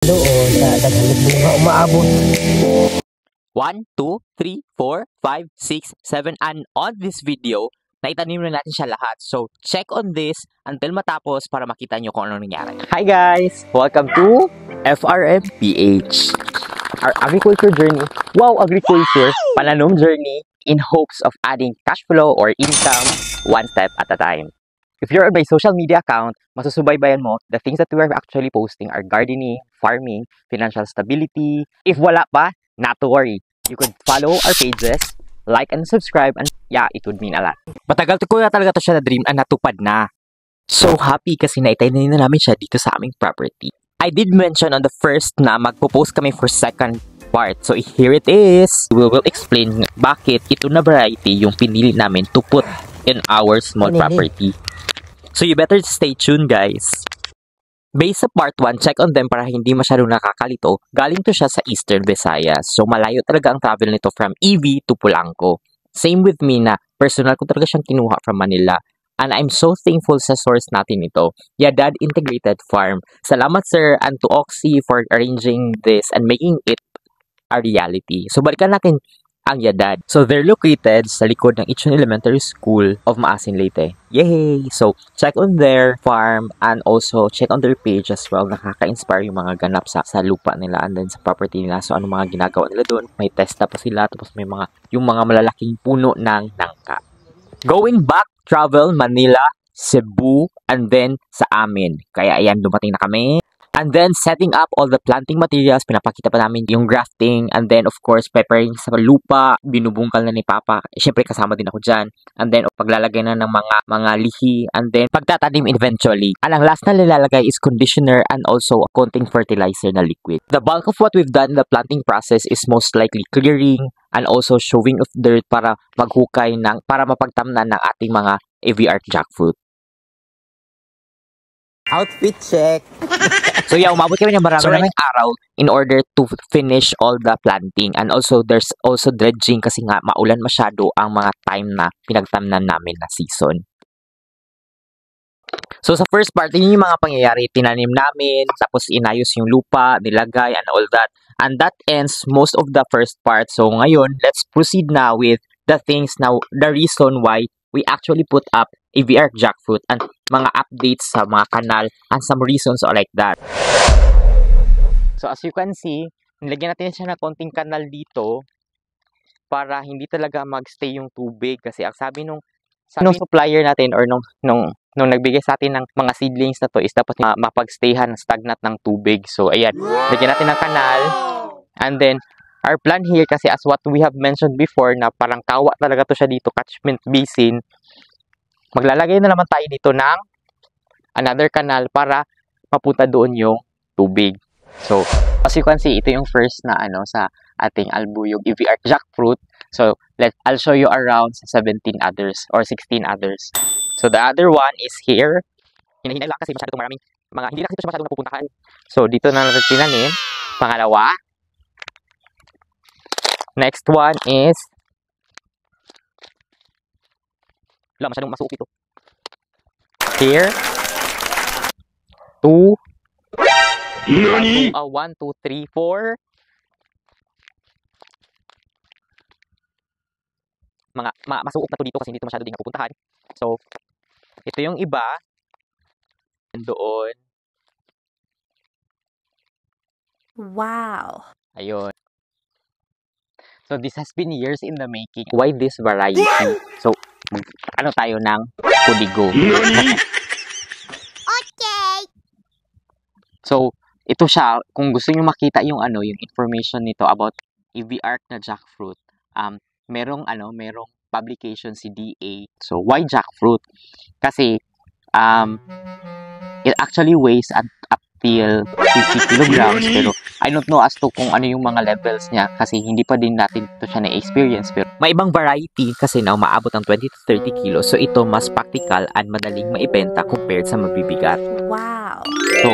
Doon sa daghan bunga umaabot. 1, 2, 3, 4, 5, 6, 7, and on this video, naitanim na natin siya lahat. So, check on this until matapos para makita nyo kung ano nangyari. Hi guys! Welcome to FRMPH. Our agriculture journey. Wow, agriculture! Pananom journey in hopes of adding cash flow or income one step at a time. If you're on my social media account, masusubaybayan mo, the things that we are actually posting are gardening, farming, financial stability. If wala pa, not to worry. You could follow our pages, like and subscribe, and yeah, it would mean a lot. Matagal ko na talaga to siya na dream and natupad na. So happy kasi naitanin na namin siya dito sa aming property. I did mention on the first na magpo-post kami for second part. So here it is. We will explain bakit ito na variety yung pinili namin to put in our small property. So you better stay tuned, guys. Based sa part 1, check on them para hindi masyadong nakakalito. Galing to siya sa Eastern Visayas. So malayo talaga ang travel nito from EV to Polanco. Same with me na personal ko talaga siyang kinuha from Manila. And I'm so thankful sa source natin ito. Yadad Integrated Farm. Salamat sir and to Oxy for arranging this and making it a reality. So balikan natin ang Yadad. So they're located sa likod ng Ichon Elementary School of Maasin, Leyte. Yay! So check on their farm and also check on their page as well. Nakaka-inspire yung mga ganap sa lupa nila and then sa property nila. So ano mga ginagawa nila doon? May testa pa sila tapos may yung mga malalaking puno ng nangka. Going back, travel Manila, Cebu, and then sa amin. Kaya ayan, dumating na kami. And then, setting up all the planting materials, pinapakita pa namin yung grafting, and then, of course, preparing sa lupa, binubungkal na ni Papa, syempre kasama din ako dyan, and then, paglalagay na ng mga lihi, and then, pagtatanim eventually. And ang last na nilalagay is conditioner and also a konting fertilizer na liquid. The bulk of what we've done in the planting process is most likely clearing and also showing of dirt para maghukay para mapagtamnan ng ating mga AVR jackfruit. Outfit check! So yeah, umabot kami ng maraming araw in order to finish all the planting. And also, there's also dredging kasi nga maulan masyado ang mga time na pinagtamnan namin na season. So sa first part, yun yung mga pangyayari. Tinanim namin, tapos inayos yung lupa, nilagay, and all that. And that ends most of the first part. So ngayon, let's proceed now with the things now, the reason why we actually put up AVR jackfruit and mga updates sa mga kanal and some reasons like that. So as you can see, nilagyan natin siya ng konting kanal dito para hindi talaga magstay yung tubig kasi ang sabi nung supplier natin or nung nagbigay sa atin ng mga seedlings na to is dapat mapagstayhan stagnant ng tubig. So ayan, lagyan natin ng kanal and then our plan here kasi as what we have mentioned before na parang kawa talaga to siya dito, catchment basin. Maglalagay na naman tayo dito ng another canal para mapunta doon yung tubig. So, as you can see, ito yung first na sa ating albuyog AVR jackfruit. So, I'll show you around sa 17 others or 16 others. So, the other one is here. Hinahinay lang kasi masyadong maraming hindi na kasi masyadong napupuntahan. So, dito na natin tinanim. Pangalawa. Next one is wala, masyadong masuot ito. Here. 2. 1, 2, 3, 4. Masuot na to dito kasi hindi ito masyado din napupuntahan. So, ito yung iba. Doon. Wow. Ayun. So, this has been years in the making. Why this variety? So, ano tayo ng kudigo. Okay. So, ito siya. Kung gusto niyo makita yung yung information nito about AVR na jackfruit, merong publication si DA. So, why jackfruit? Kasi, it actually weighs up till 50 kilograms. Pero, I don't know as to kung ano yung mga levels niya kasi hindi pa din natin ito siya na-experience. Pero may ibang variety kasi na umaabot ng 20 to 30 kilos. So, ito mas practical and madaling maibenta compared sa mabibigat. Wow! So,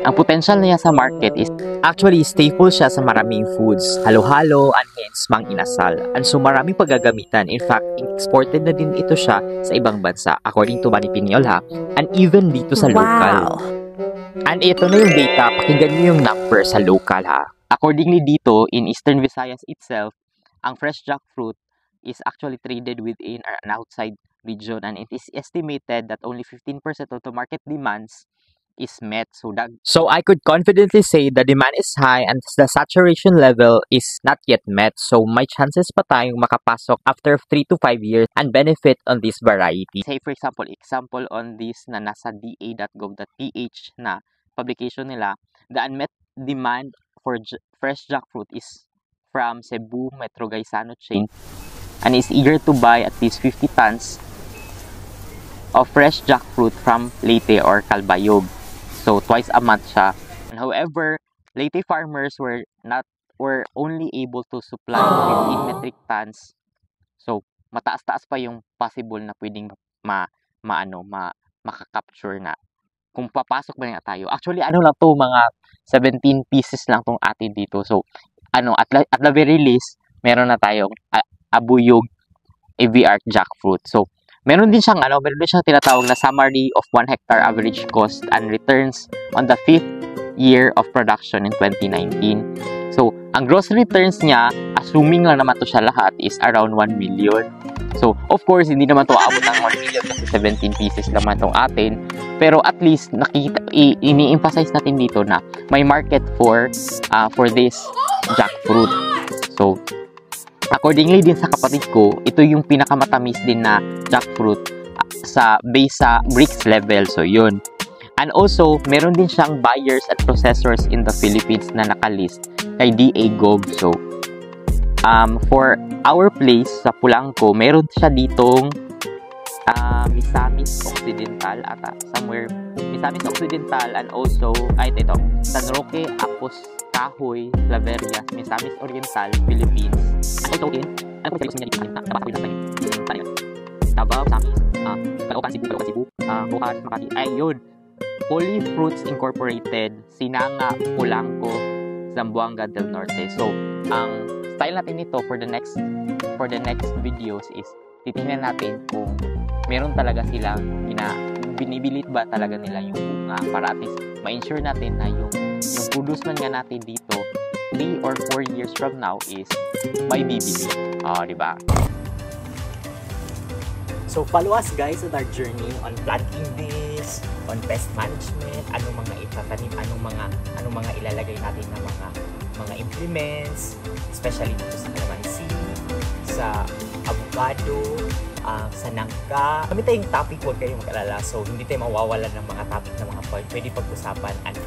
ang potential niya sa market is actually staple siya sa maraming foods, halo-halo, and hence mang inasal. And so, maraming paggagamitan. In fact, exported na din ito siya sa ibang bansa according to Manny Piñol and even dito sa local. And ito na yung data, pakinggan nyo yung number sa local ha. Accordingly dito, in Eastern Visayas itself, ang fresh jackfruit is actually traded within an outside region, and it is estimated that only 15% of the market demands is met. So I could confidently say the demand is high and the saturation level is not yet met. So may chances pa tayong makapasok after 3 to 5 years and benefit on this variety. Say for example on this na nasa da.gov.ph na publication nila, the unmet demand for fresh jackfruit is from Cebu Metro Gaisano chain and is eager to buy at least 50 tons of fresh jackfruit from Leyte or Calbayog. So twice a month siya. And however, Leyte farmers were only able to supply 15 metric tons. So mataas-taas pa yung possible na pwedeng makakapture na kung papasok ba nga tayo. Actually, ano lang to, mga 17 pieces lang tong atin dito. So at the very least, meron na tayong abuyog AVR jackfruit. So meron din siyang tinatawag na summary of 1 hectare average cost and returns on the 5th year of production in 2019. So, ang gross returns niya, assuming lang naman to siya lahat, is around 1 million. So, of course, hindi naman to aabot ng 1 million kasi 17 pieces naman tong atin. Pero at least, ini-emphasize natin dito na may market for this jackfruit. So, accordingly din sa kapatid ko, ito yung pinakamatamis din na jackfruit based sa Brix level. So, yun. And also, meron din siyang buyers at processors in the Philippines na nakalist kay DA.gov. So, for our place sa Pulangco, meron siya ditong Misamis Occidental ata. Somewhere, Misamis Occidental and also, ito, San Roque, Apos, Kahoy, Claveria, Misamis Oriental, Philippines. Ano ito? Ano po sa niya dito? Tabakoy na tayo. Tabaw, Samis, Caloocan, Cebu, Bukas, Makati. Ayun. Poly Fruits Incorporated, Sinanga, Pulangco, Zamboanga del Norte. So, ang style natin nito for the next videos is titingnan natin kung meron talaga silang binibilit ba talaga nila yung bunga para at least ma-ensure natin na yung produce man nga natin dito 3 or 4 years from now is may bibili. Diba? So follow us guys on our journey on planting this, on pest management, anong mga itatanim, anong mga ilalagay natin na mga implements, especially dito sa calamansi, sa avocado, sa nangka. Kami tayong topic, huwag kayong mag-alala. So, hindi tayo mawawalan ng mga topic na mga pwede pag-usapan. And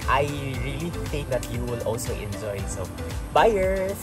I really think that you will also enjoy. So, buyers!